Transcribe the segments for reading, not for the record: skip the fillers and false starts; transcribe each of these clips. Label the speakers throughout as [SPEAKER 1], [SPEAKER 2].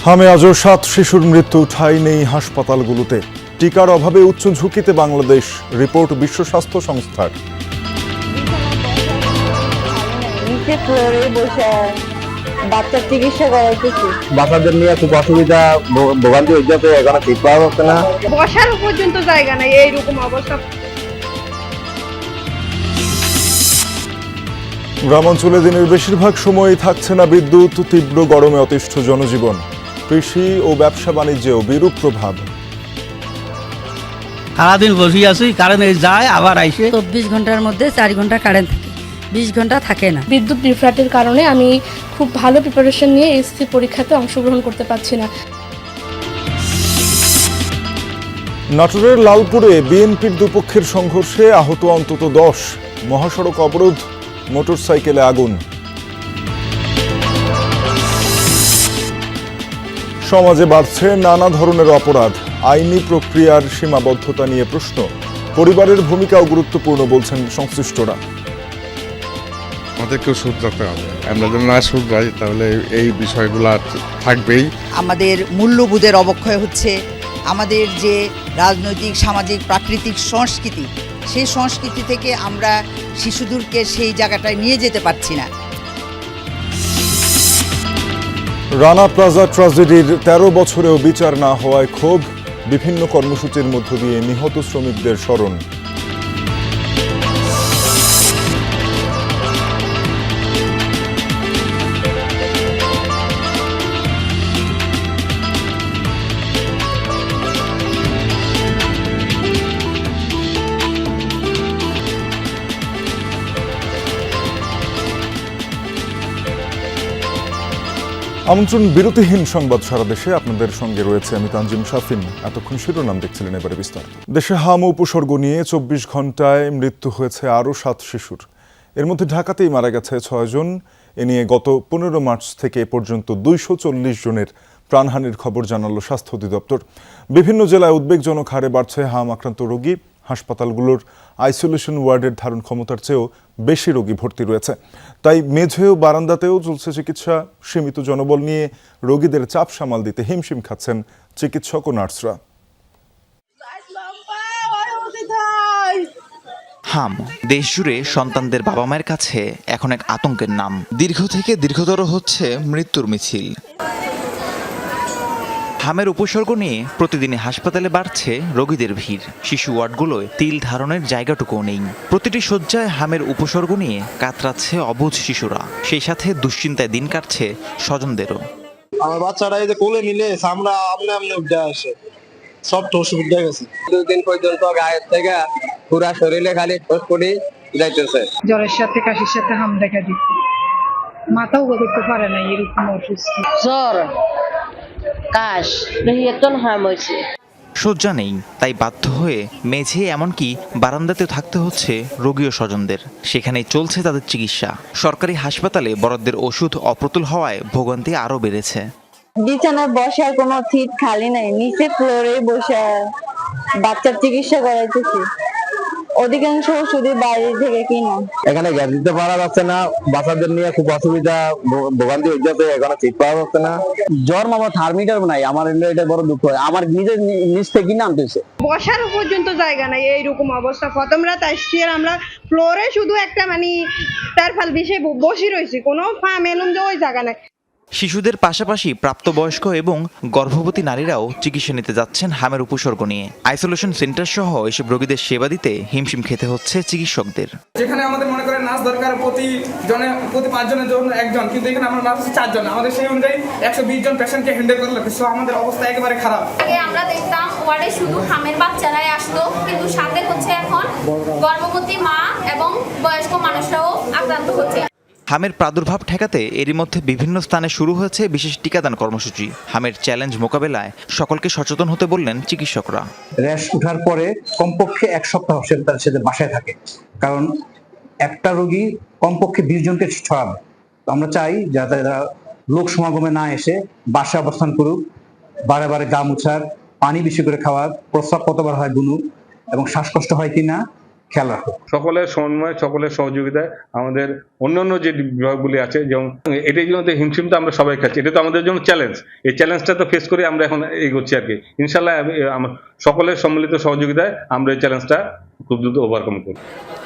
[SPEAKER 1] হামে আজও 7 শিশুর মৃত্যু ঠাঁই নেই হাসপাতালগুলোতে। টিকার অভাবে উচ্চ ঝুঁকিতে বাংলাদেশ, রিপোর্ট বিশ্ব স্বাস্থ্য সংস্থার।
[SPEAKER 2] বাচ্চার চিকিৎসা করাইতেছি।
[SPEAKER 3] বাচ্চাদের নিয়ে খুব অসুবিধা, ভোগান্তি হইতেছে, এখানে ঠিক পাওয়া যাচ্ছে না,
[SPEAKER 4] বসার পর্যন্ত জায়গা নাই, এইরকম অবস্থা।
[SPEAKER 1] গ্রামাঞ্চলে দিনের বেশিরভাগ সময়ই থাকছে না বিদ্যুৎ, তীব্র গরমে অতিষ্ঠ জনজীবন। কৃষি ও ব্যবসা বাণিজ্যেও বিরূপ প্রভাব।
[SPEAKER 5] সারাদিন বসে আছি, কারেন্ট যায় আবার আইসে।
[SPEAKER 6] 24 ঘন্টার মধ্যে 4 ঘন্টা কারেন্ট থাকে, 20 ঘন্টা থাকে না।
[SPEAKER 7] বিদ্যুৎ বিভ্রাটের কারণে আমি খুব ভালো প্রিপারেশন নিয়ে এসএসসি পরীক্ষাতে অংশগ্রহণ করতে পারছি না।
[SPEAKER 1] নাটোরের লালপুরে বিএনপির দুপক্ষের সংঘর্ষে আহত অন্তত 10। মহাসড়ক অবরোধ, মোটরসাইকেলে আগুন। সমাজে বাড়ছে নানা ধরনের অপরাধ, আইনি প্রক্রিয়ার সীমাবদ্ধতা নিয়ে প্রশ্ন। পরিবারের ভূমিকাও গুরুত্বপূর্ণ বলছেন সংশ্লিষ্টরা।
[SPEAKER 8] আমাদেরকেও শুধরাতে হবে, আমরা যদি না শুধরাই তাহলে এই বিষয়গুলো থাকবেই।
[SPEAKER 9] আমাদের মূল্যবোধের অবক্ষয় হচ্ছে, আমাদের যে রাজনৈতিক, সামাজিক, প্রাকৃতিক সংস্কৃতি, সেই সংস্কৃতি থেকে আমরা শিশুদেরকে সেই জায়গাটায় নিয়ে যেতে পারছি না।
[SPEAKER 1] রানা প্লাজা ট্র্যাজেডির 13 বছরেও বিচার না হওয়ায় ক্ষোভ। বিভিন্ন কর্মসূচির মধ্য দিয়ে নিহত শ্রমিকদের স্মরণ। আমন্ত্রণ বিরতিহীন সংবাদ সারা দেশে, আপনাদের সঙ্গে রয়েছে আমি তানজিম শাফিন। এতক্ষণ শিরোনাম দেখছিলেন, এবারে বিস্তারিত। দেশে হাম উপসর্গ নিয়ে 24 ঘন্টায় মৃত্যু হয়েছে আরও 7 শিশুর। এর মধ্যে ঢাকাতেই মারা গেছে 6 জন। এ নিয়ে গত 15 মার্চ থেকে এ পর্যন্ত 240 জনের প্রাণহানির খবর জানালো স্বাস্থ্য অধিদপ্তর। বিভিন্ন জেলায় উদ্বেগজনক হারে বাড়ছে হাম আক্রান্ত রোগী। হাসপাতালগুলোর আইসোলেশন ওয়ার্ডের ধারণ ক্ষমতার চেয়েও বেশি রোগী ভর্তি রয়েছে। তাই মেঝে ও বারান্দাতেও চলছে চিকিৎসা। সীমিত জনবল নিয়ে রোগীদের চাপ সামাল দিতে হিমশিম খাচ্ছেন চিকিৎসক ও নার্সরা।
[SPEAKER 10] হাম দেশজুড়ে সন্তানদের বাবা মায়ের কাছে এখন এক আতঙ্কের নাম। দীর্ঘ থেকে দীর্ঘতর হচ্ছে মৃত্যুর মিছিল। হামের উপসর্গ নিয়ে প্রতিদিনই হাসপাতালে বাড়ছে রোগীদের ভিড়। শিশু ওয়ার্ডগুলোয় তিল ধারণের জায়গাটুকুও নেই। প্রতিটি শয্যায় হামের উপসর্গ নিয়ে কাতরাচ্ছে অবুঝ শিশুরা। সেই সাথে দুশ্চিন্তায় দিন কাটছে স্বজনদেরও।
[SPEAKER 3] আমার বাচ্চারা এই যে কোলে নিলে আমরা আমনে উঠে আসে, সব তো অসুবিধা গেছে। 2 দিন পর্যন্ত গায়ের থেকে পুরা শরীরে খালি ঠোঁটপটি যাইতেছে।
[SPEAKER 4] জ্বরের সাথে কাশির সাথে হাম দেখা দিচ্ছে, মাথাও করতে পারে না, এরকম অসুস্থ।
[SPEAKER 2] জ্বর, কাশ, এতন হাম হয়েছে।
[SPEAKER 10] শয্যা নেই, তাই বাধ্য হয়ে মেঝে এমনকি বারান্দাতেও থাকতে হচ্ছে রোগী ও স্বজনদের। সেখানেই চলছে তাদের চিকিৎসা। সরকারি হাসপাতালে বরাদ্দের ওষুধ অপ্রতুল হওয়ায় ভোগান্তি আরও বেড়েছে।
[SPEAKER 2] বিছানায় বসার কোনো সিট খালি নাই, নিচে ফ্লোরে বসে বাচ্চার চিকিৎসা করাইতেছি। অধিকাংশ ওষুধই বাইরে থেকে কিনা।
[SPEAKER 3] এখানে গ্যাস দিতে পারা যাচ্ছে না, বাচ্চাদের নিয়ে খুব অসুবিধা, ভোগান্তি হইতেছে, এখানে ঠিক পাওয়া যাচ্ছে না। জ্বর মামা থার্মিটার নাই, আমার এটা বড় দুঃখ হয়। আমার নিজের নিচ থেকে নামতেছে,
[SPEAKER 4] বসার পর্যন্ত জায়গা নাই, এইরকম অবস্থা। প্রথম রাত আসছি আর আমরা ফ্লোরে শুধু একটা টারফাল বিছে বসে রয়েছি, কোনো পা মেলুম যে ওই জায়গা নাই।
[SPEAKER 10] শিশুদের পাশাপাশি প্রাপ্তবয়স্ক এবং গর্ভবতী নারীরাও চিকিৎসা নিতে যাচ্ছেন হামের উপসর্গ নিয়ে। আইসোলেশন সেন্টার সহ এসব রোগীদের সেবা দিতে হিমশিম খেতে হচ্ছে চিকিৎসকদের।
[SPEAKER 11] যেখানে আমাদের মনে করেন নার্স দরকার প্রতি 5 জনের জন্য একজন, কিন্তু এখানে আমরা নার্স 4 জন। আমাদের সেই অনুযায়ী 120 জন পেশেন্টকে হ্যান্ডেল করলে আমাদের অবস্থা একেবারে খারাপ।
[SPEAKER 12] আমরা দেখতাম ওয়ার্ডে শুধু হামের বাচ্চারাই আসতো, কিন্তু সাথে হচ্ছে এখন গর্ভবতী মা এবং বয়স্ক মানুষরাও আক্রান্ত হচ্ছে।
[SPEAKER 10] হামের প্রাদুর্ভাব ঠেকাতে এরই মধ্যে বিভিন্ন স্থানে শুরু হয়েছে বিশেষ টিকাদান কর্মসূচি। হামের চ্যালেঞ্জ মোকাবেলায় সকলকে সচেতন হতে বললেন চিকিৎসকরা।
[SPEAKER 13] র্যাশ উঠার পরে কমপক্ষে 1 সপ্তাহ সে বাসায় থাকে, কারণ একটা রোগী কমপক্ষে 20 জনকে ছড়াবে। আমরা চাই যাতে লোক সমাগমে না এসে বাসায় অবস্থান করুক, বারে বারে গা মুছার, পানি বেশি করে খাওয়ার, প্রস্রাব কতবার হয় গুনু এবং শ্বাসকষ্ট হয় কিনা খেয়াল রাখো।
[SPEAKER 8] সকলের সমন্বয়, সকলের সহযোগিতায় আমাদের অন্যান্য যে বিভাগগুলি আছে, যেমন এটার জন্য হিমশিমটা আমরা সবাই খাচ্ছি, এটা তো আমাদের জন্য চ্যালেঞ্জ। এই চ্যালেঞ্জটা তো ফেস করে আমরা এখন এগোচ্ছি আর কি। ইনশাল্লাহ সকলের সম্মিলিত সহযোগিতায় আমরা এই চ্যালেঞ্জটা খুব দ্রুত ওভারকাম করব।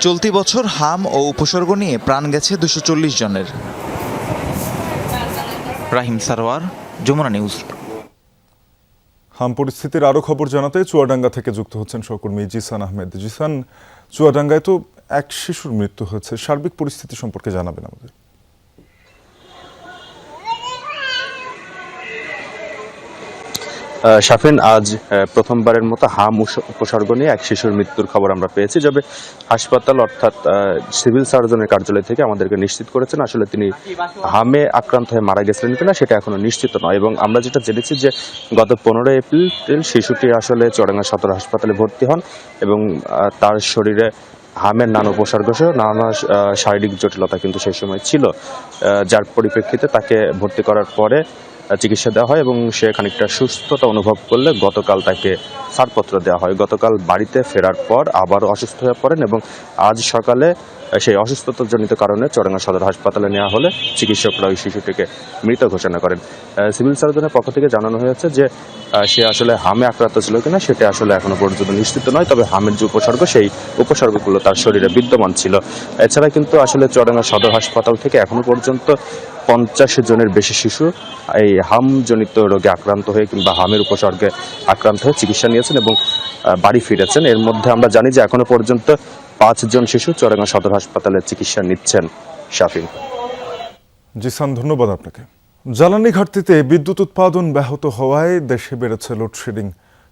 [SPEAKER 10] চলতি বছর হাম ও উপসর্গ নিয়ে প্রাণ গেছে 240 জনের। রাহিম সারোয়ার, যমুনা নিউজ।
[SPEAKER 1] হাম পরিস্থিতির আরও খবর জানাতে চুয়াডাঙ্গা থেকে যুক্ত হচ্ছেন সহকর্মী জিসান আহমেদ। জিসান, চুয়াডাঙ্গায় তো এক শিশুর মৃত্যু হয়েছে, সার্বিক পরিস্থিতি সম্পর্কে জানাবেন আমাদের।
[SPEAKER 14] শাফিন, আজ প্রথমবারের মতো হাম উপসর্গ নিয়ে এক শিশুর মৃত্যুর খবর আমরা পেয়েছি। তবে হাসপাতাল অর্থাৎ সিভিল সার্জনের কার্যালয় থেকে আমাদেরকে নিশ্চিত করেছেন আসলে তিনি হামে আক্রান্ত হয়ে মারা গেছিলেন কিনা সেটা এখনো নিশ্চিত নয়। এবং আমরা যেটা জেনেছি যে গত 15 এপ্রিল শিশুটি আসলে চুয়াডাঙ্গা সদর হাসপাতালে ভর্তি হন এবং তার শরীরে হামের নানা উপসর্গ সহ নানা শারীরিক জটিলতা কিন্তু সেই সময় ছিল, যার পরিপ্রেক্ষিতে তাকে ভর্তি করার পরে চিকিৎসা দেওয়া হয় এবং সে খানিকটা সুস্থতা অনুভব করলে গতকাল তাকে ছাড়পত্র দেওয়া হয়। গতকাল বাড়িতে ফেরার পর আবারও অসুস্থ হয়ে পড়েন এবং আজ সকালে সেই অসুস্থতাজনিত কারণে চুয়াডাঙ্গা সদর হাসপাতালে নেওয়া হলে চিকিৎসকরা ওই শিশুটিকে মৃত ঘোষণা করেন। সিভিল সার্জনের পক্ষ থেকে জানানো হয়েছে যে সে আসলে হামে আক্রান্ত ছিল কিনা সেটা আসলে এখনো পর্যন্ত নিশ্চিত নয়, তবে হামের যে উপসর্গ সেই উপসর্গগুলো তার শরীরে বিদ্যমান ছিল। এছাড়া কিন্তু আসলে চুয়াডাঙ্গা সদর হাসপাতাল থেকে এখনো পর্যন্ত 50 জনের বেশি শিশু এই হামজনিত রোগে আক্রান্ত হয়ে কিংবা হামের উপসর্গে আক্রান্ত হয়ে চিকিৎসা নিয়েছেন এবং বাড়ি ফিরেছেন। এর মধ্যে আমরা জানি যে এখনো পর্যন্ত 5 জন শিশু চুয়াডাঙ্গা সদর হাসপাতালে চিকিৎসা নিচ্ছেন। শাফিন।
[SPEAKER 1] জিসান, ধন্যবাদ আপনাকে। জ্বালানি ঘাটতিতে বিদ্যুৎ উৎপাদন ব্যাহত হওয়ায় দেশে বেড়েছে লোডশেডিং।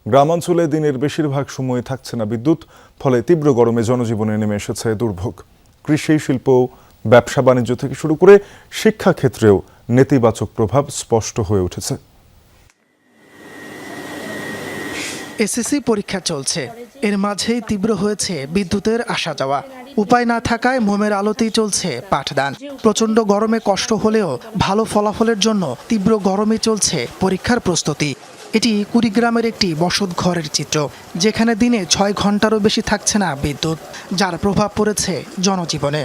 [SPEAKER 1] গ্রামাঞ্চলে দিনের বেশিরভাগ সময় থাকছে না বিদ্যুৎ, ফলে তীব্র গরমে জনজীবনে নেমে এসেছে দুর্ভোগ। কৃষি, শিল্প, ব্যবসা বাণিজ্য থেকে শুরু করে শিক্ষাক্ষেত্রেও নেতিবাচক প্রভাব স্পষ্ট হয়ে উঠেছে।
[SPEAKER 15] এসএসসি পরীক্ষা চলছে, এর মাঝেই তীব্র হয়েছে বিদ্যুতের আসা যাওয়া। উপায় না থাকায় মোমের আলোতেই চলছে পাঠদান। প্রচণ্ড গরমে কষ্ট হলেও ভালো ফলাফলের জন্য তীব্র গরমে চলছে পরীক্ষার প্রস্তুতি। এটি কুড়িগ্রামের একটি বসত ঘরের চিত্র, যেখানে দিনে 6 ঘন্টারও বেশি থাকছে না বিদ্যুৎ, যার প্রভাব পড়েছে জনজীবনে।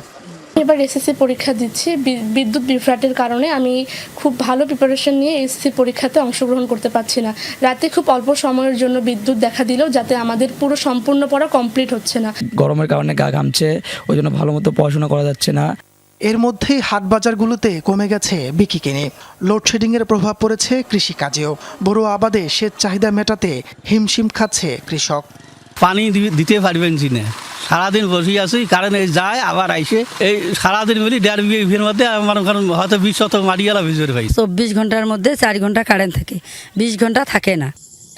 [SPEAKER 7] এবার এসএসসি পরীক্ষা দিচ্ছি, বিদ্যুৎ বিভ্রাটের কারণে আমি খুব ভালো প্রিপারেশন নিয়ে এসএসসি পরীক্ষাতে অংশগ্রহণ করতে পারছি না। রাতে খুব অল্প সময়ের জন্য বিদ্যুৎ দেখা দিলেও যাতে আমাদের পুরো সম্পূর্ণ পড়া কমপ্লিট হচ্ছে না।
[SPEAKER 5] গরমের কারণে গা ঘামছে, ওই জন্য ভালো মতো পড়াশোনা করা যাচ্ছে না।
[SPEAKER 15] এর মধ্যেই হাট বাজারগুলোতে কমে গেছে বিকিকিনি। লোডশেডিংয়ের প্রভাব পড়েছে কৃষিকাজেও। বড় আবাদে সেচ চাহিদা মেটাতে হিমশিম খাচ্ছে কৃষক।
[SPEAKER 5] পানি দিতে পারবেন না, সারাদিন বসে আছি, কারণ এই যায় আবার আইসে, এই সারাদিন মিলি 1.5 বিঘের মধ্যে আমার হয়তো 20 শতক মাটি গেলা ভিজরে ভাই।
[SPEAKER 6] 24 ঘন্টার মধ্যে 4 ঘন্টা কারেন্ট থাকে, 20 ঘন্টা থাকে না।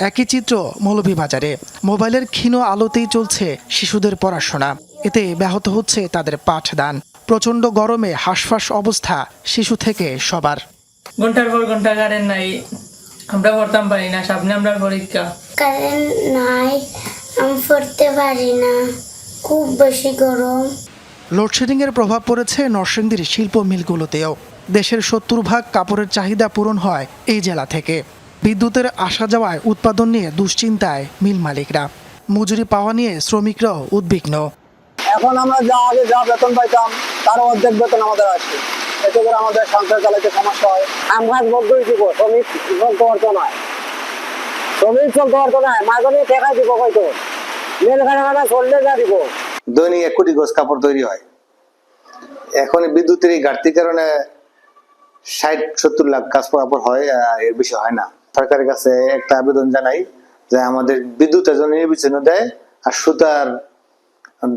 [SPEAKER 15] একই চিত্র মৌলভীবাজারে। মোবাইলের ক্ষীণ আলোতেই চলছে শিশুদের পড়াশোনা, এতে ব্যাহত হচ্ছে তাদের পাঠদান। প্রচণ্ড গরমে হাঁসফাঁস অবস্থা শিশু থেকে সবার।
[SPEAKER 16] ঘন্টার পর ঘন্টা কারেন্ট নাই, আমরা পড়তাম পারি না, সামনে আমরা পরীক্ষা।
[SPEAKER 17] কারেন্ট নাই, আমি পড়তে পারি না, খুব বেশি গরম।
[SPEAKER 15] লোডশেডিংয়ের প্রভাব পড়েছে নরসিংদীর শিল্প মিলগুলোতেও। দেশের 70% কাপড়ের চাহিদা পূরণ হয় এই জেলা থেকে। বিদ্যুতের আসা যাওয়ায় উৎপাদন নিয়ে দুশ্চিন্তায় মিল মালিকরা। মজুরি পাওয়া নিয়ে শ্রমিকরাও উদ্বিগ্ন।
[SPEAKER 3] এখন আমরা আগে যা বেতন পাইতাম তার অর্ধেক বেতন আমাদের আসছে, এতে করে আমাদের সংসার চালাতে সমস্যা হয়। আমরা মধ্যই দিব, শ্রমিক চলতে পারতো না, মাঝে টেকা দিব, হয়তো মেলখানা চললে যা দিব।
[SPEAKER 18] দৈনিক 1 কোটি গজ কাপড় তৈরি হয়। এখন বিদ্যুতের এই ঘাটতির কারণে 60-70 লাখ কাপড় হয়, এর বেশি হয় না। সরকারের কাছে একটা আবেদন জানাই যে আমাদের বিদ্যুতের জন্য নির্বাচন দেয় আর সুতার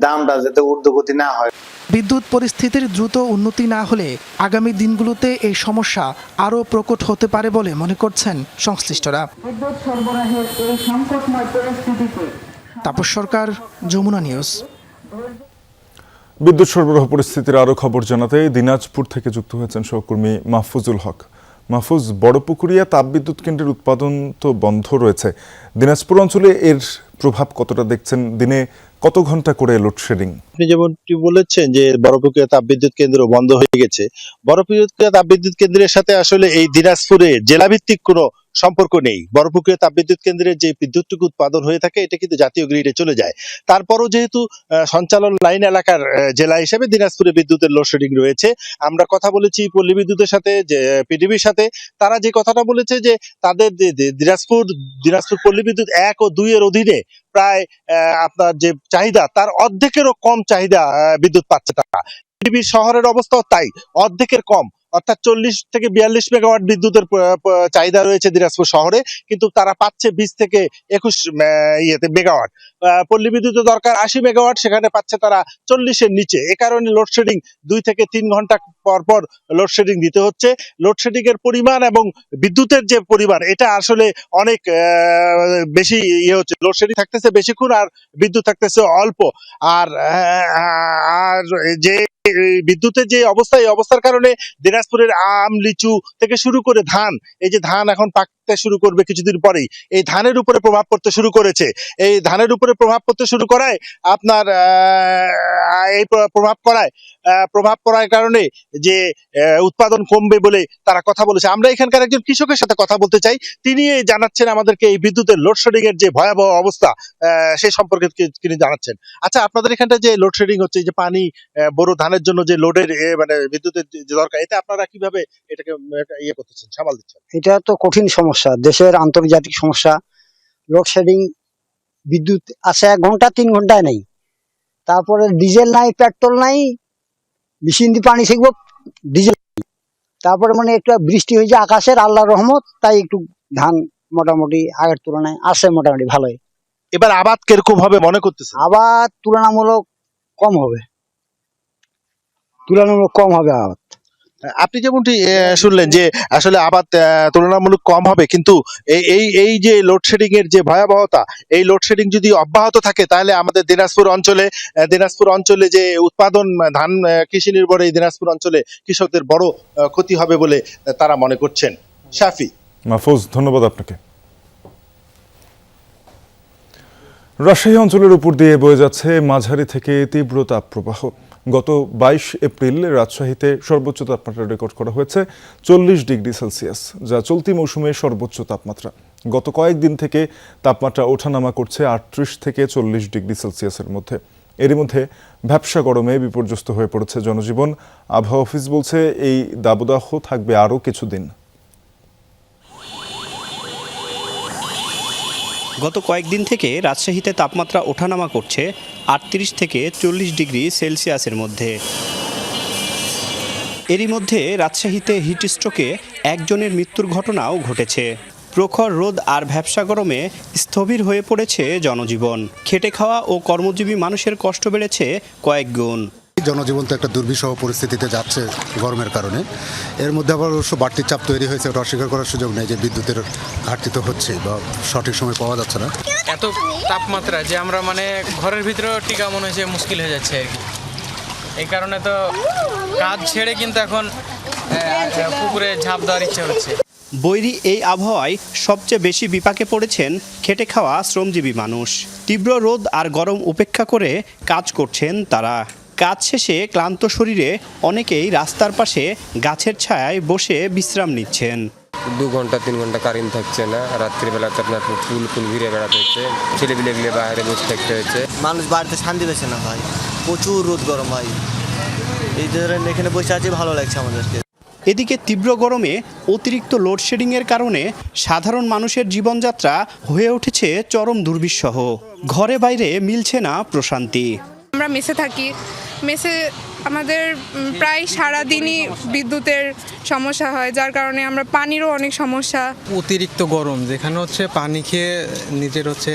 [SPEAKER 18] দামটা যাতে ঊর্ধ্বগতি না হয়।
[SPEAKER 15] বিদ্যুৎ পরিস্থিতির দ্রুত উন্নতি না হলে আগামী দিনগুলোতে এই সমস্যা আরও প্রকট হতে পারে বলে মনে করছেন সংশ্লিষ্টরা।
[SPEAKER 2] বিদ্যুৎ সরবরাহের এই সংকটময় পরিস্থিতিতে
[SPEAKER 15] তাপস সরকার, যমুনা নিউজ।
[SPEAKER 1] বিদ্যুৎ সরবরাহ পরিস্থিতির আরও খবর জানাতে দিনাজপুর থেকে যুক্ত হয়েছেন সহকর্মী মাহফুজুল হক। মাহফুজ, বড়পুকুরিয়া তাপবিদ্যুৎ কেন্দ্রের উৎপাদন তো বন্ধ রয়েছে, দিনাজপুর অঞ্চলে এর প্রভাব কতটা দেখছেন? দিনে কত ঘন্টা করে লোডশেডিং?
[SPEAKER 19] আপনি যেমনটি বলেছেন যে বড়পুকুরিয়া তাপবিদ্যুৎ কেন্দ্র বন্ধ হয়ে গেছে, বড়পুকুরিয়া তাপবিদ্যুৎ কেন্দ্রের সাথে আসলে এই দিনাজপুরে জেলাভিত্তিক কোনো সম্পর্ক নেই। বড়পুকুরিয়া তাপবিদ্যুৎ কেন্দ্রের যে বিদ্যুৎটুকু উৎপাদন হয়ে থাকে এটা কিন্তু জাতীয় গ্রিডে চলে যায়। তারপরও যেহেতু সঞ্চালন লাইন এলাকার জেলা হিসেবে দিনাজপুরে বিদ্যুতের লোডশেডিং রয়েছে। আমরা কথা বলেছি পল্লী বিদ্যুতের সাথে, যে পিডিবির সাথে। তারা যে কথাটা বলেছে যে তাদের দিনাজপুর পল্লী বিদ্যুৎ 1 ও 2 এর অধীনে প্রায় আপনার যে চাহিদা তার অর্ধেকেরও কম চাহিদা বিদ্যুৎ পাচ্ছে তারা। পিডিবি শহরের অবস্থাও তাই, অর্ধেকের কম, অর্থাৎ 40 থেকে 42 মেগাওয়াট বিদ্যুতের চাহিদা রয়েছে দিনাজপুর শহরে, কিন্তু তারা পাচ্ছে 20 থেকে 21 মেগাওয়াট। পল্লী বিদ্যুতের দরকার 80 মেগাওয়াট, সেখানে পাচ্ছে তারা 40-এর নিচে। এ কারণে লোডশেডিং 2 থেকে 3 ঘন্টা পর পর লোডশেডিং দিতে হচ্ছে। লোডশেডিং এর পরিমাণ এবং বিদ্যুতের যে পরিমাণ এটা আসলে অনেক বেশি হচ্ছে। লোডশেডিং থাকতেছে বেশিক্ষণ আর বিদ্যুৎ থাকতেছে অল্প। আর যে বিদ্যুতের যে অবস্থা, এই অবস্থার কারণে দিনাজপুরের আম, লিচু থেকে শুরু করে ধান, এই যে ধান এখন পাকতে শুরু করবে কিছুদিন পরেই, এই ধানের উপরে প্রভাব পড়তে শুরু করেছে। এই ধানের উপরে প্রভাব পড়তে শুরু করায় আপনার এই প্রভাব পড়ার কারণে যে উৎপাদন কমবে বলে তারা কথা বলেছে। আমরা এখানকার একজন কৃষকের সাথে কথা বলতে চাই, তিনি জানাচ্ছেন আমাদেরকে এই বিদ্যুতের লোডশেডিং এর যে ভয়াবহ অবস্থা সেই সম্পর্কে তিনি জানাচ্ছেন। আচ্ছা, আপনাদের এখানটা যে লোডশেডিং হচ্ছে, যে পানি বড় ধানের জন্য যে লোডের মানে বিদ্যুতের যে দরকার, এটা আপনারা কিভাবে এটাকে করতেছেন, সামাল দিচ্ছেন?
[SPEAKER 3] এটা তো কঠিন সমস্যা, দেশের আন্তর্জাতিক সমস্যা। লোডশেডিং বিদ্যুৎ আছে 1 ঘন্টা 3 ঘন্টায় নেই, তারপরে ডিজেল নাই, পেট্রোল নাই, মেশিন দিয়ে পানি ছেঁকবো, ডিজেল। তারপরে মানে একটু বৃষ্টি হয়েছে আকাশের, আল্লাহর রহমত, তাই একটু ধান মোটামুটি আগের তুলনায় আছে মোটামুটি ভালোই।
[SPEAKER 19] এবার আবাদ কিরকম হবে মনে করতেছে?
[SPEAKER 3] আবাদ তুলনামূলক কম হবে আবাদ।
[SPEAKER 19] আপনি যেমনটি শুনলেন যে আসলে আবাদ তুলনামূলক কম হবে, কিন্তু এই যে লোডশেডিং এর যে ভয়াবহতা, এই লোডশেডিং যদি অব্যাহত থাকে তাহলে আমাদের দিনাজপুর অঞ্চলে যে উৎপাদন, ধান কৃষি নির্ভর এই দিনাজপুর অঞ্চলে কৃষকদের বড় ক্ষতি হবে বলে তারা মনে করছেন। শাফি।
[SPEAKER 1] মাহফুজ, ধন্যবাদ আপনাকে। রাজশাহী অঞ্চলের উপর দিয়ে বয়ে যাচ্ছে মাঝারি থেকে তীব্র তাপপ্রবাহ। গত 22 এপ্রিল রাজশাহীতে সর্বোচ্চ তাপমাত্রা রেকর্ড করা হয়েছে 40 ডিগ্রি সেলসিয়াস, যা চলতি মৌসুমের সর্বোচ্চ তাপমাত্রা। গত কয়েকদিন থেকে তাপমাত্রা ওঠানামা করছে 38 থেকে 40 ডিগ্রি সেলসিয়াসের মধ্যে। এরই মধ্যে ভ্যাপসা গরমে বিপর্যস্ত হয়ে পড়েছে জনজীবন। আবহাওয়া অফিস বলছে এই দাবদাহ থাকবে আরও কিছুদিন।
[SPEAKER 20] গত কয়েকদিন থেকে রাজশাহীতে তাপমাত্রা ওঠানামা করছে 38 থেকে 40 ডিগ্রি সেলসিয়াসের মধ্যে। এরই মধ্যে রাজশাহীতে হিটস্ট্রোকে একজনের মৃত্যুর ঘটনাও ঘটেছে। প্রখর রোদ আর ভ্যাপসা গরমে স্থবির হয়ে পড়েছে জনজীবন। খেটে খাওয়া ও কর্মজীবী মানুষের কষ্ট বেড়েছে কয়েক গুণ।
[SPEAKER 21] জনজীবন তো একটা দুর্বিষহ পরিস্থিতিতে যাচ্ছে গরমের কারণে। এর মধ্যে আবার অবশ্য বাড়তি চাপ তৈরি হয়েছে, ওটা অস্বীকার করার সুযোগ নেই যে বিদ্যুতের ঘাটতি তো হচ্ছে বা সঠিক সময় পাওয়া যাচ্ছে না।
[SPEAKER 16] এত তাপমাত্রা যে আমরা মানে ঘরের ভিতরেও টিকা মনে হচ্ছে মুশকিল হয়ে যাচ্ছে আর কি। এই কারণে তো কাজ ছেড়ে কিন্তু এখন পুকুরে ঝাঁপ দেওয়ার ইচ্ছে হচ্ছে।
[SPEAKER 20] বৈরী এই আবহাওয়ায় সবচেয়ে বেশি বিপাকে পড়েছেন খেটে খাওয়া শ্রমজীবী মানুষ। তীব্র রোদ আর গরম উপেক্ষা করে কাজ করছেন তারা। কাজ শেষে ক্লান্ত শরীরে অনেকেই রাস্তার পাশে গাছের ছায়ায় বসে বিশ্রাম নিচ্ছেন।
[SPEAKER 22] 2 ঘন্টা 3 ঘন্টা কারেন্ট থাকছে না, রাত্রিবেলাতে আপনার ফুল ঘিরে বেড়াতে হচ্ছে, ছেলেপিলেগুলো বাইরে বসে থাকতে হচ্ছে।
[SPEAKER 23] মানুষ বাড়িতে শান্তি পেয়েছে না ভাই, প্রচুর রোদ গরম ভাই। এই ধরেন এখানে বসে আছে, ভালো লাগছে আমাদেরকে।
[SPEAKER 20] এদিকে তীব্র গরমে অতিরিক্ত লোডশেডিংয়ের কারণে সাধারণ মানুষের জীবনযাত্রা হয়ে উঠেছে চরম দুর্বিষহ। ঘরে বাইরে মিলছে না প্রশান্তি।
[SPEAKER 7] আমরা মেসে থাকি, মেসে আমাদের প্রায় সারাদিনই বিদ্যুতের সমস্যা হয়, যার কারণে আমরা পানিরও অনেক সমস্যা।
[SPEAKER 24] অতিরিক্ত গরম, যেখানে হচ্ছে পানি খেয়ে নিজের হচ্ছে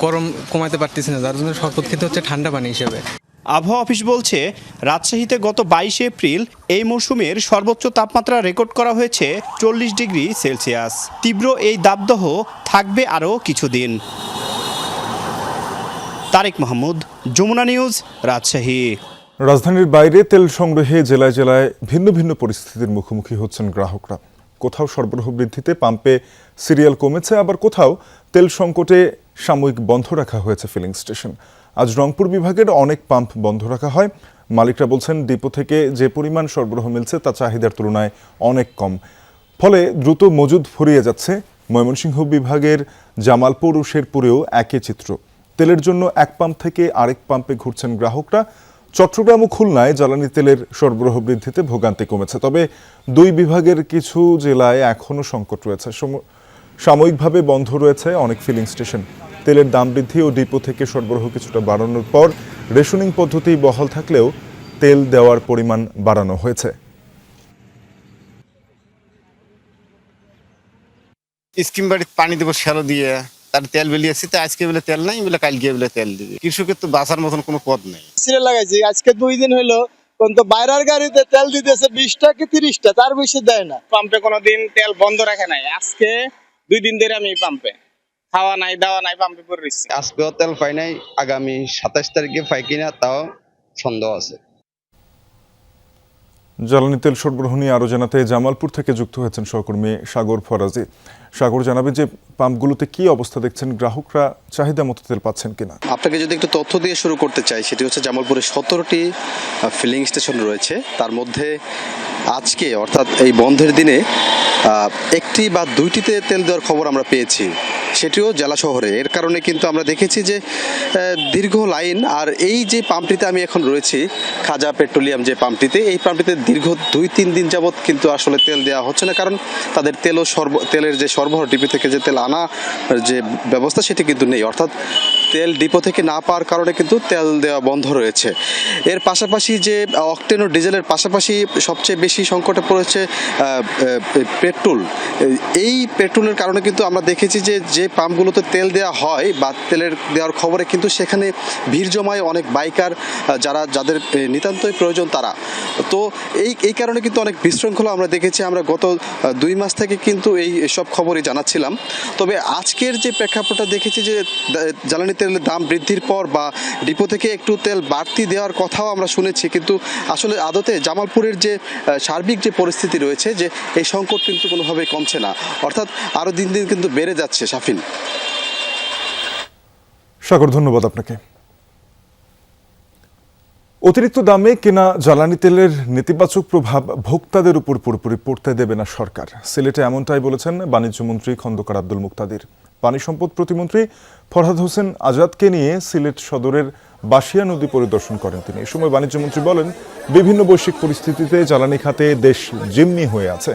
[SPEAKER 24] গরম কমাতে পারতেছি না, যার জন্য শরবত খেতে হচ্ছে ঠান্ডা পানি হিসেবে।
[SPEAKER 20] আবহাওয়া অফিস বলছে রাজশাহীতে গত 22 এপ্রিল এই মৌসুমের সর্বোচ্চ তাপমাত্রা রেকর্ড করা হয়েছে 40 ডিগ্রি সেলসিয়াস। তীব্র এই দাবদাহ থাকবে আরও কিছুদিন। তারেক মাহমুদ, যমুনা নিউজ, রাজশাহী।
[SPEAKER 1] রাজধানীর বাইরে তেল সংগ্রহে জেলায় জেলায় ভিন্ন ভিন্ন পরিস্থিতির মুখোমুখি হচ্ছেন গ্রাহকরা। কোথাও সরবরাহ বৃদ্ধিতে পাম্পে সিরিয়াল কমেছে, আবার কোথাও তেল সংকটে সাময়িক বন্ধ রাখা হয়েছে ফিলিং স্টেশন। আজ রংপুর বিভাগের অনেক পাম্প বন্ধ রাখা হয়। মালিকরা বলছেন ডিপো থেকে যে পরিমাণ সরবরাহ মিলছে তা চাহিদার তুলনায় অনেক কম। ফলে দ্রুত মজুদ ফুরিয়ে যাচ্ছে। ময়মনসিংহ বিভাগের জামালপুর ও শেরপুরেও একই চিত্র। তেলের জন্য এক পাম্প থেকে আরেক পাম্পে ঘুরছেন গ্রাহকরা। চট্টগ্রাম ও খুলনায় জ্বালানি তেলের সরবরাহ বৃদ্ধিতে ভোগান্তি কমেছে, তবে দুই বিভাগের কিছু জেলায় এখনও সংকট রয়েছে। সাময়িকভাবে বন্ধ রয়েছে অনেক ফিলিং স্টেশন। তেলের দাম বৃদ্ধি ও ডিপো থেকে সরবরাহ কিছুটা বাড়ানোর পর রেশনিং পদ্ধতি বহাল থাকলেও তেল দেওয়ার পরিমাণ বাড়ানো হয়েছে।
[SPEAKER 4] স্কিম বাড়িতে পানি দেবো শ্যালো দিয়ে, তার তেল বেরিয়েছি, তো আজকে বলে তেল নাই, বলে কালকে বলে তেল দিবে। কৃষকের তো বাঁচার মতন কোনো পথ নেই।
[SPEAKER 9] সিলে লাগাইছি আজকে 2 দিন হলো, কিন্তু বাইরের গাড়িতে তেল দিতেছে 20টা কি 30টা, তার বেশি দেয় না।
[SPEAKER 11] পাম্পে কোনোদিন তেল বন্ধ রাখে নাই, আজকে 2 দিন ধরে আমি পাম্পে খাওয়া নাই দাওয়া নাই পাম্পে পড়ে রয়েছি।
[SPEAKER 4] আজকেও তেল পাই নাই, আগামী 27 তারিখে পাই কিনা তাও সন্দেহ আছে।
[SPEAKER 1] জ্বালানি তেল সরবরাহ নিয়ে আরো জানাতে জামালপুর থেকে যুক্ত হয়েছেন সহকর্মী সাগর ফরাজি। সাগর, জানাবেন যে পাম্পগুলোতে কি অবস্থা দেখছেন, গ্রাহকরা চাহিদা মতো তেল পাচ্ছেন কিনা?
[SPEAKER 12] আপনাকে যদি একটু তথ্য দিয়ে শুরু করতে চাই, সেটি হচ্ছে জামালপুরে 17টি ফিলিং স্টেশন রয়েছে। তার মধ্যে আজকে অর্থাৎ এই বন্ধের দিনে একটি বা দুইটিতে তেল দেওয়ার খবর আমরা পেয়েছি, সেটিও জেলা শহরে। এর কারণে কিন্তু আমরা দেখেছি যে দীর্ঘ লাইন। আর এই যে পাম্পটিতে আমি এখন রয়েছি, খাজা পেট্রোলিয়াম যে পাম্পটিতে, এই পাম্পটিতে দীর্ঘ 2-3 দিন যাবৎ কিন্তু আসলে তেল দেওয়া হচ্ছে না, কারণ তাদের তেলের যে সরবরাহ, ডিপো থেকে যে তেল আনা যে ব্যবস্থা সেটি কিন্তু নেই। অর্থাৎ তেল ডিপো থেকে না পাওয়ার কারণে কিন্তু তেল দেওয়া বন্ধ রয়েছে। এর পাশাপাশি যে অকটেন ও ডিজেলের পাশাপাশি সবচেয়ে বেশি সংকটে পড়েছে পেট্রোল। এই পেট্রোলের কারণে কিন্তু আমরা দেখেছি যে পাম্পগুলোতে তেল দেওয়া হয় বা তেলের দেওয়ার খবরে কিন্তু সেখানে ভিড় জমায় অনেক বাইকার, যাদের নিতান্তই প্রয়োজন তারা। তো এই কারণে কিন্তু অনেক বিশৃঙ্খলা আমরা দেখেছি। আমরা গত 2 মাস থেকে কিন্তু এই সব খবরই জানাচ্ছিলাম। তবে আজকের যে প্রেক্ষাপটটা দেখেছি যে জ্বালানি তেলের দাম বৃদ্ধির পর বা ডিপো থেকে একটু তেল বাড়তি দেওয়ার কথাও আমরা শুনেছি, কিন্তু আসলে আদতে জামালপুরের যে সার্বিক যে পরিস্থিতি রয়েছে, যে এই সংকট কিন্তু কোনোভাবেই কমছে না, অর্থাৎ আরো দিন দিন কিন্তু বেড়ে যাচ্ছে। শাফিন।
[SPEAKER 1] সাগর, ধন্যবাদ আপনাকে। অতিরিক্ত দামে কেনা জ্বালানি তেলের নেতিবাচক প্রভাব ভোক্তাদের উপর পুরোপুরি পড়তে দেবে না সরকার। সিলেটে এমনটাই বলেছেন বাণিজ্যমন্ত্রী খন্দকার আব্দুল মুক্তাদির। পানি সম্পদ প্রতিমন্ত্রী ফরহাদ হোসেন আজাদকে নিয়ে সিলেট সদরের বাসিয়া নদী পরিদর্শন করেন তিনি। এ সময় বাণিজ্যমন্ত্রী বলেন, বিভিন্ন বৈশ্বিক পরিস্থিতিতে জ্বালানি খাতে দেশ জিম্মি হয়ে আছে।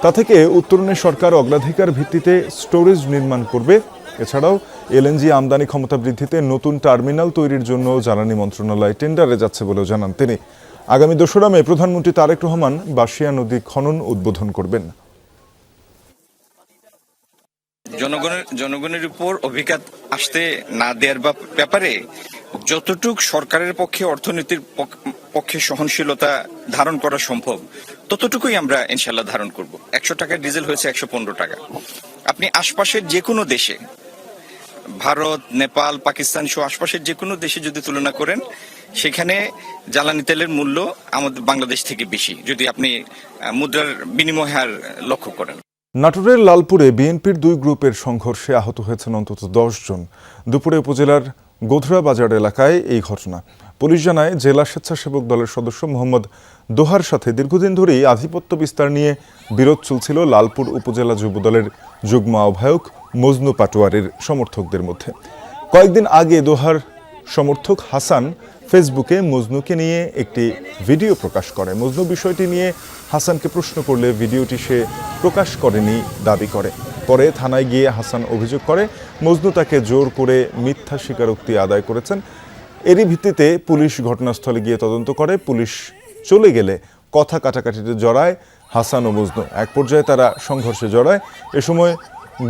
[SPEAKER 1] তা থেকে উত্তরণে সরকার অগ্রাধিকার ভিত্তিতে স্টোরেজ নির্মাণ করবে। এছাড়াও এলএনজি আমদানি ক্ষমতা বৃদ্ধিতে নতুন টার্মিনাল তৈরির জন্য জ্বালানি মন্ত্রণালয় টেন্ডারে যাচ্ছে বলেও জানান তিনি। আগামী 2 মে প্রধানমন্ত্রী তারেক রহমান বাসিয়া নদী খনন উদ্বোধন করবেন।
[SPEAKER 25] জনগণের উপর অভিঘাত আসতে না দেওয়ার ব্যাপারে যতটুক সরকারের পক্ষে, অর্থনীতির পক্ষে সহনশীলতা ধারণ করা সম্ভব, ততটুকুই আমরা ইনশাল্লাহ ধারণ করব। 100 টাকার ডিজেল হয়েছে 115 টাকা। আপনি আশপাশের যে কোনো দেশে, ভারত, নেপাল, পাকিস্তান সহ আশপাশের যে কোনো দেশে যদি তুলনা করেন, সেখানে জ্বালানি তেলের মূল্য আমাদের বাংলাদেশ থেকে বেশি, যদি আপনি মুদ্রার বিনিময় হার লক্ষ্য করেন।
[SPEAKER 1] নাটোরের লালপুরে বিএনপির 2 গ্রুপের সংঘর্ষে আহত হয়েছেন অন্তত 10 জন। দুপুরে উপজেলার গোধরা বাজার এলাকায় এই ঘটনা। পুলিশ জানায়, জেলা স্বেচ্ছাসেবক দলের সদস্য মোহাম্মদ দোহার সাথে দীর্ঘদিন ধরেই আধিপত্য বিস্তার নিয়ে বিরোধ চলছিল লালপুর উপজেলা যুবদলের যুগ্ম আহ্বায়ক মজনু পাটোয়ারির সমর্থকদের মধ্যে। কয়েকদিন আগে দোহার সমর্থক হাসান ফেসবুকে মজনুকে নিয়ে একটি ভিডিও প্রকাশ করে। মজনু বিষয়টি নিয়ে হাসানকে প্রশ্ন করলে ভিডিওটি সে প্রকাশ করেনি দাবি করে। পরে থানায় গিয়ে হাসান অভিযোগ করে মজনু তাকে জোর করে মিথ্যা স্বীকারোক্তি আদায় করেছেন। এরই ভিত্তিতে পুলিশ ঘটনাস্থলে গিয়ে তদন্ত করে। পুলিশ চলে গেলে কথা কাটাকাটিতে জড়ায় হাসান ও মজনু। এক পর্যায়ে তারা সংঘর্ষে জড়ায়। এ সময়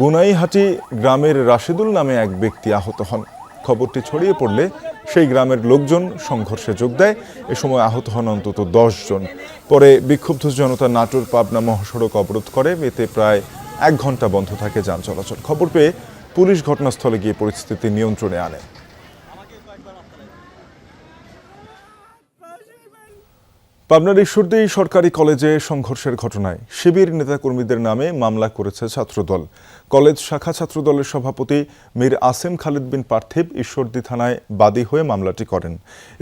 [SPEAKER 1] গুনাইহাটি গ্রামের রাশেদুল নামে এক ব্যক্তি আহত হন। খবরটি ছড়িয়ে পড়লে সেই গ্রামের লোকজন সংঘর্ষে যোগ দেয়। এ সময় আহত হন অন্তত 10 জন। পরে বিক্ষুব্ধ জনতা নাটোর পাবনা মহাসড়ক অবরোধ করে। এতে প্রায় 1 ঘন্টা বন্ধ থাকে যান চলাচল। খবর পেয়ে পুলিশ ঘটনাস্থলে গিয়ে পরিস্থিতি নিয়ন্ত্রণে আনে। পাবনার ঈশ্বরদী সরকারি কলেজে সংঘর্ষের ঘটনায় শিবির নেতাকর্মীদের নামে মামলা করেছে ছাত্রদল। কলেজ শাখা ছাত্রদলের সভাপতি মীর আসেম খালিদ বিন পার্থিব ঈশ্বরদী থানায় বাদী হয়ে মামলাটি করেন।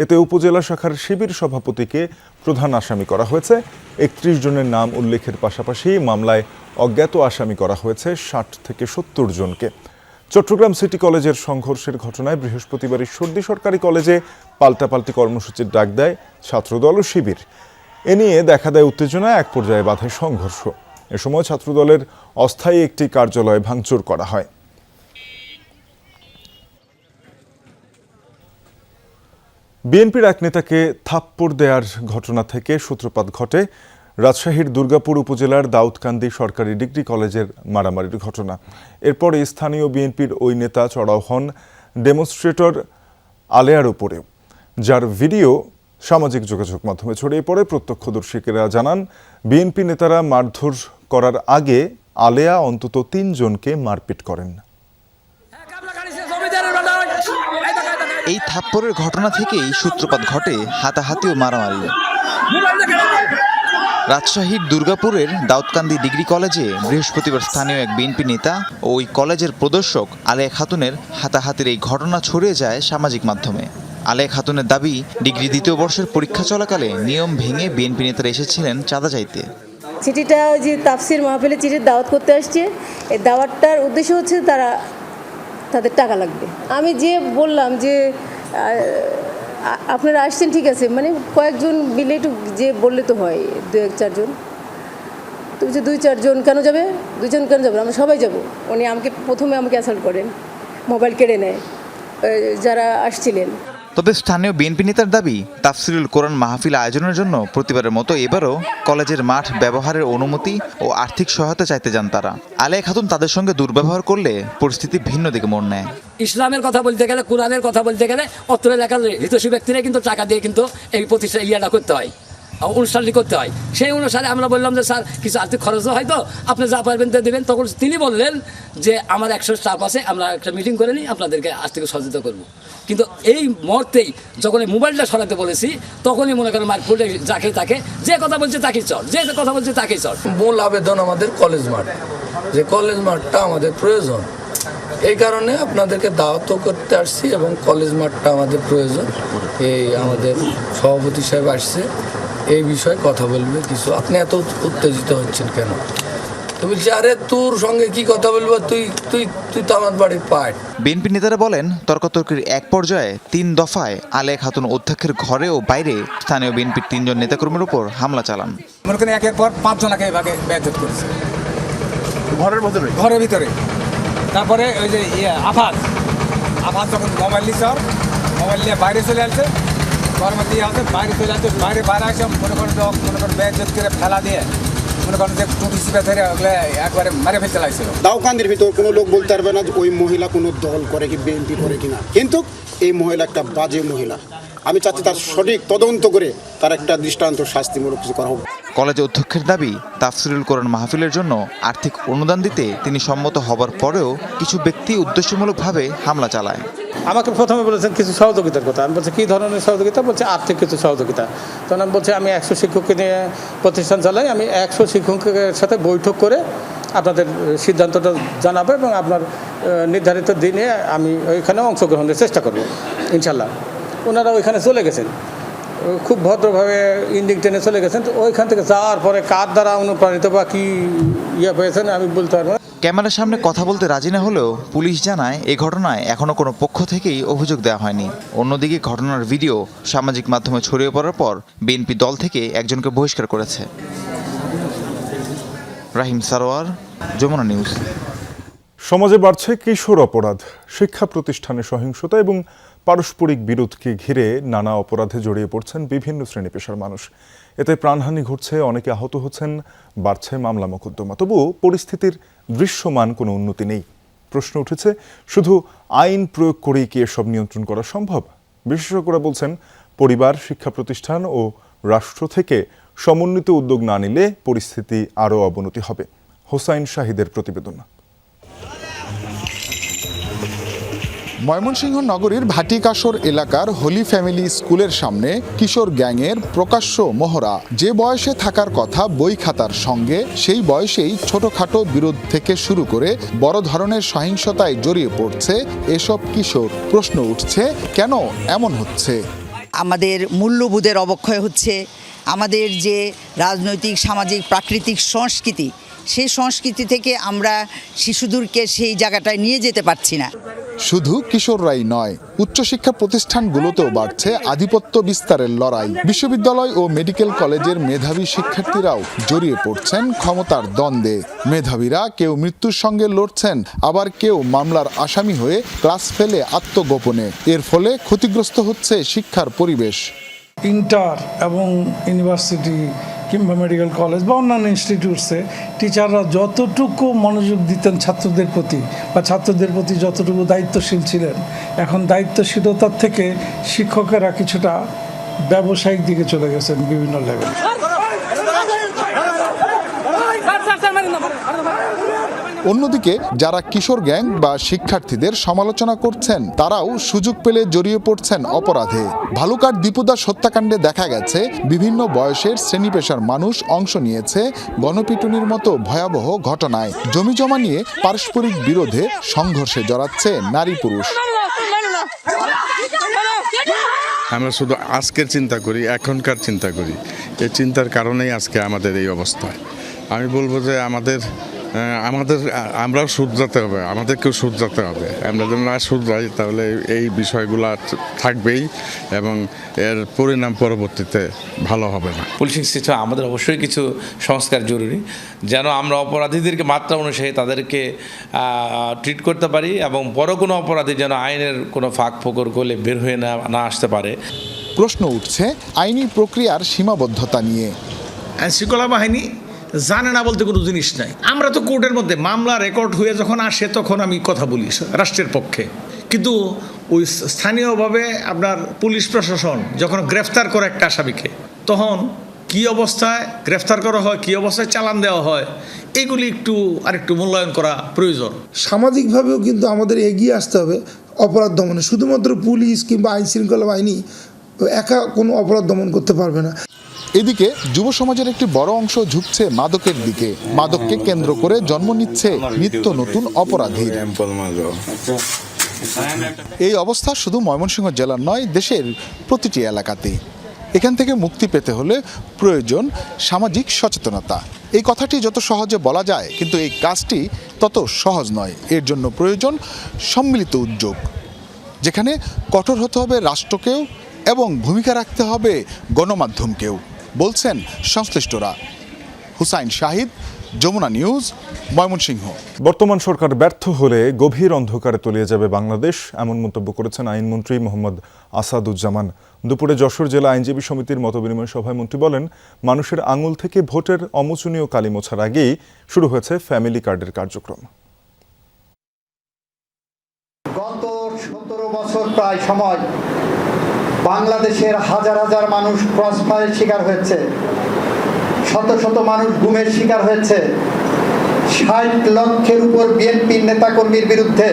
[SPEAKER 1] এতে উপজেলা শাখার শিবির সভাপতিকে প্রধান আসামি করা হয়েছে। ৩১ জনের নাম উল্লেখের পাশাপাশি মামলায় অজ্ঞাত আসামি করা হয়েছে ৬০ থেকে ৭০ জনকে। চট্টগ্রাম সিটি কলেজের সংঘর্ষের ঘটনায় বৃহস্পতিবার ঈশ্বরদী সরকারি কলেজে পাল্টাপাল্টি কর্মসূচির ডাক দেয় ছাত্রদল ও শিবির। এ নিয়ে দেখা দেয় উত্তেজনা, এক পর্যায়ে বাধে সংঘর্ষ। এ সময় ছাত্রদলের অস্থায়ী একটি কার্যালয় ভাঙচুর করা হয়। বিএনপির এক নেতাকে থাপ্পড় দেওয়ার ঘটনা থেকে সূত্রপাত ঘটে রাজশাহীর দুর্গাপুর উপজেলার দাউদকান্দি সরকারি ডিগ্রি কলেজের মারামারির ঘটনা। এরপরে স্থানীয় বিএনপির ওই নেতা চড়াও হন ডেমনস্ট্রেটর আলেয়ার উপরে, যার ভিডিও সামাজিক যোগাযোগ মাধ্যমে ছড়িয়ে পড়ে। প্রত্যক্ষদর্শীরা জানান, বিএনপি নেতারা মারধর করার আগে আলেয়া অন্তত ৩ জনকে মারপিট করেন।
[SPEAKER 5] এই থাপ্পড়ের ঘটনা থেকেই সূত্রপাত ঘটে হাতাহাতি ও মারামারি। রাজশাহীর দুর্গাপুরের দাউদকান্দি ডিগ্রি কলেজে বৃহস্পতিবার স্থানীয় এক বিএনপি নেতা ও ওই কলেজের প্রদর্শক আলেয়া খাতুনের হাতাহাতির এই ঘটনা ছড়িয়ে যায় সামাজিক মাধ্যমে। আলেয়া খাতুনের দাবি, ডিগ্রি দ্বিতীয় বর্ষের পরীক্ষা চলাকালে নিয়ম ভেঙে বিএনপি নেতারা এসেছিলেন চাঁদা চাইতে।
[SPEAKER 8] চিঠিটা যে তাফসির মাহফিলে চিঠির দাওয়াত করতে আসছে, এই দাওয়াতটার উদ্দেশ্য হচ্ছে তাদের টাকা লাগবে। আমি যে বললাম যে আপনারা আসছেন ঠিক আছে, মানে কয়েকজন মিলে একটু যে বললে তো হয়, 2-4 জন। তো যে 2-4 জন কেন যাবে, 2 জন কেন যাবে, আমরা সবাই যাব। উনি প্রথমে আমাকে অ্যাসাল্ট করেন, মোবাইল কেড়ে নেয় যারা আসছিলেন।
[SPEAKER 5] তবে স্থানীয় বিএনপি নেতার দাবি, তাফসিরুল কোরআন মাহফিল আয়োজনের জন্য প্রতিবারের মতো এবারও কলেজের মাঠ ব্যবহারের অনুমতি ও আর্থিক সহায়তা চাইতে যান তারা। আলেয়া খাতুন তাদের সঙ্গে দুর্ব্যবহার করলে পরিস্থিতি ভিন্ন দিকে মোড় নেয়।
[SPEAKER 10] ইসলামের কথা বলতে গেলে, কোরআনের কথা বলতে গেলে অত্র এলাকার হিতৈষী ব্যক্তিরা কিন্তু টাকা দিয়ে কিন্তু এই প্রতিষ্ঠা ইয়েটা করতে হয়, অনুষ্ঠানটি করতে হয়। সেই অনুসারে আমরা বললাম যে স্যার কিছু আর্থিক খরচও হয়তো আপনি যা পারবেন তা দেবেন। তখন তিনি বললেন যে আমার 100 স্টাফ আছে, আমরা একটা মিটিং করে নিই, আপনাদেরকে আর্থিক সহযোগিতা করবো। কিন্তু এই মুহূর্তেই যখন এই মোবাইলটা সরাতে বলেছি, তখনই মনে করেন মারফুলটা যাকে তাকে যে কথা বলছে তাকেই চল, যে কথা বলছে তাকেই চল।
[SPEAKER 13] মূল আবেদন আমাদের কলেজ মাঠ, যে কলেজ মাঠটা আমাদের প্রয়োজন। এই কারণে আপনাদেরকে দাওয়াতও করতে আসছি এবং কলেজ মাঠটা আমাদের প্রয়োজন। এই আমাদের সভাপতি সাহেব আসছে, এই বিষয়ে কথা বলবে কিছু। আপনি এত উত্তেজিত হচ্ছেন কেন? তো বলছি, আরে তোর সঙ্গে কি কথা বলবো, তুই তুই তুই তো আমার বাড়ির পাট।
[SPEAKER 5] বিএনপি নেতারা বলেন, তর্কাতর্কির এক পর্যায়ে 3 দফায় আলেয়া খাতুন অধ্যক্ষের ঘরে ও বাইরে স্থানীয় বিএনপির 3 জন নেতাকর্মীর উপর হামলা চালান।
[SPEAKER 14] মনে করেন একের পর 5 জনকে এভাবে বেয়াদত করেছে ঘরের ভিতরে। তারপরে ওই যে আফাজ যখন মোবাইল নিয়ে বাইরে চলে আসছে, ঘর মধ্যে আসছে, বাইরে চলে আসছে, বাইরে আসে মনে করেন বেয়াদত করে ফেলা দিয়ে একবারে মারে ফেলতে লাগছিল।
[SPEAKER 26] দাউকান্দির ভিতর কোনো লোক বলতে পারবে না যে ওই মহিলা কোনো দল করে কি বিএনপি করে কিনা, কিন্তু এই মহিলা একটা বাজে মহিলা। আমি চাচ্ছি তার সঠিক তদন্ত করে তার একটা দৃষ্টান্ত শাস্তিমূলক কিছু করা হোক।
[SPEAKER 5] কলেজ অধ্যক্ষের দাবি, তাফসিরুল কোরআন মাহফিলের জন্য আর্থিক অনুদান দিতে তিনি সম্মত হবার পরেও কিছু ব্যক্তি উদ্দেশ্যমূলকভাবে হামলা চালায়।
[SPEAKER 27] আমাকে প্রথমে বলেছেন কিছু সহযোগিতার কথা। আমি বলছি কী ধরনের সহযোগিতা? বলছে আর্থিক কিছু সহযোগিতা। তখন আমি বলছি আমি 100 শিক্ষককে নিয়ে প্রতিষ্ঠান চালাই, আমি 100 শিক্ষকের সাথে বৈঠক করে আপনাদের সিদ্ধান্তটা জানাবো এবং আপনার নির্ধারিত দিনে আমি ওইখানে অংশগ্রহণের চেষ্টা করব ইনশাল্লাহ। ওনারা ওইখানে চলে গেছেন, খুব ভদ্রভাবে ইন্ডিং টেনে চলে গেছেন। তো ওইখান থেকে যাওয়ার পরে কার দ্বারা অনুপ্রাণিত বা কী হয়েছেন আমি বলতে পারবো না।
[SPEAKER 5] ক্যামেরার সামনে কথা বলতে রাজি না হলেও পুলিশ জানায়, এ ঘটনায় এখনও কোনো পক্ষ থেকেই অভিযোগ দেওয়া হয়নি। অন্যদিকে ঘটনার ভিডিও সামাজিক মাধ্যমে ছড়িয়ে পড়ার পর বিএনপি দল থেকে একজনকে বহিষ্কার করেছে। রাহিম সারোয়ার, যমুনা নিউজ।
[SPEAKER 1] সমাজে বাড়ছে কিশোর অপরাধ, শিক্ষা প্রতিষ্ঠানে সহিংসতা এবং পারস্পরিক বিরোধকে ঘিরে নানা অপরাধে জড়িয়ে পড়ছেন বিভিন্ন শ্রেণী পেশার মানুষ। এতে প্রাণহানি ঘটছে, অনেকে আহত হচ্ছেন, বাড়ছে মামলা মোকদ্দমা। তবুও পরিস্থিতির দৃশ্যমান কোনো উন্নতি নেই। প্রশ্ন উঠেছে, শুধু আইন প্রয়োগ করেই কি এসব নিয়ন্ত্রণ করা সম্ভব? বিশেষজ্ঞরা বলছেন, পরিবার, শিক্ষা প্রতিষ্ঠান ও রাষ্ট্র থেকে সমন্বিত উদ্যোগ না নিলে পরিস্থিতি আরও অবনতি হবে। হোসাইন শাহিদের প্রতিবেদন।
[SPEAKER 2] ময়মনসিংহ নগরীর ভাটিকাশর এলাকার হোলি ফ্যামিলি স্কুলের সামনে কিশোর গ্যাংয়ের প্রকাশ্য মহড়া। যে বয়সে থাকার কথা বই খাতার সঙ্গে, সেই বয়সেই ছোটখাটো বিরোধ থেকে শুরু করে বড় ধরনের সহিংসতায় জড়িয়ে পড়ছে এসব কিশোর। প্রশ্ন উঠছে, কেন এমন হচ্ছে?
[SPEAKER 3] আমাদের মূল্যবোধের অবক্ষয় হচ্ছে, আমাদের যে রাজনৈতিক, সামাজিক, প্রাকৃতিক সংস্কৃতি, সেই সংস্কৃতি থেকে আমরা শিশুদেরকে সেই জায়গাটায় নিয়ে যেতে পারছি না।
[SPEAKER 2] শুধু কিশোররাই নয়, উচ্চশিক্ষা প্রতিষ্ঠানগুলোতেও বাড়ছে আধিপত্য বিস্তারের লড়াই। বিশ্ববিদ্যালয় ও মেডিকেল কলেজের মেধাবী শিক্ষার্থীরাও জড়িয়ে পড়ছেন ক্ষমতার দ্বন্দ্বে। মেধাবীরা কেউ মৃত্যুর সঙ্গে লড়ছেন, আবার কেউ মামলার আসামি হয়ে ক্লাস ফেলে আত্মগোপনে। এর ফলে ক্ষতিগ্রস্ত হচ্ছে শিক্ষার পরিবেশ।
[SPEAKER 6] ইন্টার এবং ইউনিভার্সিটি কিংবা মেডিকেল কলেজ বা অন্যান্য ইনস্টিটিউটসে টিচাররা যতটুকু মনোযোগ দিতেন ছাত্রদের প্রতি বা ছাত্রদের প্রতি যতটুকু দায়িত্বশীল ছিলেন, এখন দায়িত্বশীলতার থেকে শিক্ষকেরা কিছুটা ব্যবসায়িক দিকে চলে গেছেন বিভিন্ন লেভেলে।
[SPEAKER 2] অন্যদিকে যারা কিশোর গ্যাং বা শিক্ষার্থীদের সমালোচনা করছেন, তারাও সুযোগ পেলে জড়িয়ে পড়ছেন অপরাধে। ভালুকার দীপুদাস হত্যাকাণ্ডে দেখা গেছে বিভিন্ন বয়সের শ্রেণী পেশার মানুষ অংশ নিয়েছে গণপিটুনির মতো ভয়াবহ ঘটনায়। জমিজমা নিয়ে পারস্পরিক বিরোধে সংঘর্ষে জড়াচ্ছে নারী পুরুষ।
[SPEAKER 15] আমরা শুধু আজকের চিন্তা করি, এখনকার চিন্তা করি। এই চিন্তার কারণেই আজকে আমাদের এই অবস্থা। আমি বলবো যে আমরাও শুধরাতে হবে, আমাদেরকেও শুধরাতে হবে। আমরা যদি না শুধরাই তাহলে এই বিষয়গুলো থাকবেই এবং এর পরিণাম পরবর্তীতে ভালো হবে না।
[SPEAKER 17] পুলিশিং সিস্টেম আমাদের অবশ্যই কিছু সংস্কার জরুরি, যেন আমরা অপরাধীদেরকে মাত্রা অনুসারে তাদেরকে ট্রিট করতে পারি এবং বড় কোনো অপরাধী যেন আইনের কোনো ফাঁক ফোকর করলে বের হয়ে না আসতে পারে।
[SPEAKER 2] প্রশ্ন উঠছে আইনি প্রক্রিয়ার সীমাবদ্ধতা নিয়ে।
[SPEAKER 18] আইনশৃঙ্খলা বাহিনী জানে না বলতে কোনো জিনিস নাই। আমরা তো কোর্টের মধ্যে মামলা রেকর্ড হয়ে যখন আসে তখন আমি কথা বলি রাষ্ট্রের পক্ষে, কিন্তু ওই স্থানীয়ভাবে আপনার পুলিশ প্রশাসন যখন গ্রেফতার করে একটা আসামিকে, তখন কী অবস্থায় গ্রেফতার করা হয়, কী অবস্থায় চালান দেওয়া হয়, এগুলি আরেকটু মূল্যায়ন করা প্রয়োজন।
[SPEAKER 19] সামাজিকভাবেও কিন্তু আমাদের এগিয়ে আসতে হবে অপরাধ দমনে। শুধুমাত্র পুলিশ কিংবা আইন শৃঙ্খলা বাহিনী একা কোনো অপরাধ দমন করতে পারবে না।
[SPEAKER 2] এদিকে যুব সমাজের একটি বড় অংশ ঝুঁকছে মাদকের দিকে। মাদককে কেন্দ্র করে জন্ম নিচ্ছে নিত্য নতুন অপরাধীর। এই অবস্থা শুধু ময়মনসিংহ জেলার নয়, দেশের প্রতিটি এলাকাতে। এখান থেকে মুক্তি পেতে হলে প্রয়োজন সামাজিক সচেতনতা। এই কথাটি যত সহজে বলা যায়, কিন্তু এই কাজটি তত সহজ নয়। এর জন্য প্রয়োজন সম্মিলিত উদ্যোগ, যেখানে কঠোর হতে হবে রাষ্ট্রকেও এবং ভূমিকা রাখতে হবে গণমাধ্যমকেও, বলছেন সংশ্লিষ্টরা। হুসাইন শাহিদ, যমুনা নিউজ, ময়মনসিংহ।
[SPEAKER 1] বর্তমান সরকার ব্যর্থ হলে গভীর অন্ধকারে তলিয়ে যাবে বাংলাদেশ, এমন মন্তব্য করেছেন আইনমন্ত্রী মোহাম্মদ আসাদুজ্জামান। দুপুরে যশোর জেলা আইনজীবী সমিতির মতবিনিময় সভায় মন্ত্রী বলেন, মানুষের আঙুল থেকে ভোটের অমোচনীয় কালি মোছার আগেই শুরু হয়েছে ফ্যামিলি কার্ডের কার্যক্রম।
[SPEAKER 28] গত 17 বছর প্রায় সময় বাংলাদেশের হাজার হাজার মানুষ ক্রসফায়ারের শিকার হয়েছে, শত শত মানুষ গুমের শিকার হয়েছে, 60 লক্ষের উপর বিএনপির নেতাকর্মীর বিরুদ্ধে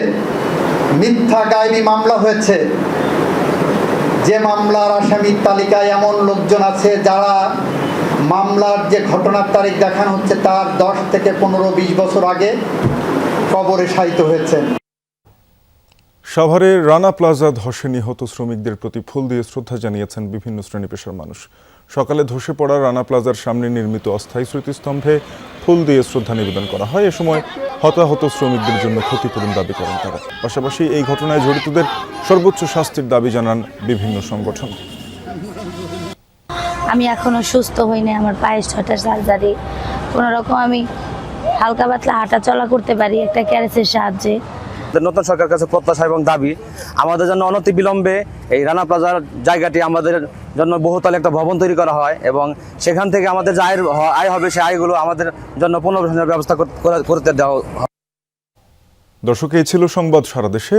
[SPEAKER 28] মিথ্যা গায়েবী মামলা হয়েছে। যে মামলার আসামির তালিকায় এমন লোকজন আছে যারা মামলার যে ঘটনার তারিখ দেখানো হচ্ছে তার 10 থেকে 15-20 বছর আগে কবরে শায়িত হয়েছে।
[SPEAKER 1] সাভারের রানা প্লাজা ধসে নিহত শ্রমিকদের প্রতি ফুল দিয়ে শ্রদ্ধা জানিয়েছেন বিভিন্ন শ্রেণী পেশার মানুষ। সকালে ধসে পড়া রানা প্লাজার সামনে নির্মিত অস্থায়ী স্মৃতিস্তম্ভে ফুল দিয়ে শ্রদ্ধা নিবেদন করা হয়। এ সময় হতাহত শ্রমিকদের জন্য ক্ষতিপূরণ দাবি করেন তারা। পাশাপাশি এই ঘটনায় জড়িতদের সর্বোচ্চ শাস্তির দাবি জানান বিভিন্ন সংগঠন।
[SPEAKER 29] আমি এখনো সুস্থ হইনি, আমার পায়ে 6টা সার্জারি, কোনো রকম আমি হালকা পাতলা হাঁটা চলা করতে পারি একটা ক্যারেসের সাহায্যে।
[SPEAKER 30] নতুন সরকারের কাছে প্রত্যাশা এবং দাবি আমাদের জন্য অনতি বিলম্বে এই রানা প্লাজার জায়গাটি আমাদের জন্য বহুতল একটা ভবন তৈরি করা হয় এবং সেখান থেকে আমাদের যে আয় হবে সেই আয়গুলো আমাদের জন্য পুনর্বাসনের ব্যবস্থা করতে দেওয়া।
[SPEAKER 1] দর্শক, এই ছিল সংবাদ সারা দেশে।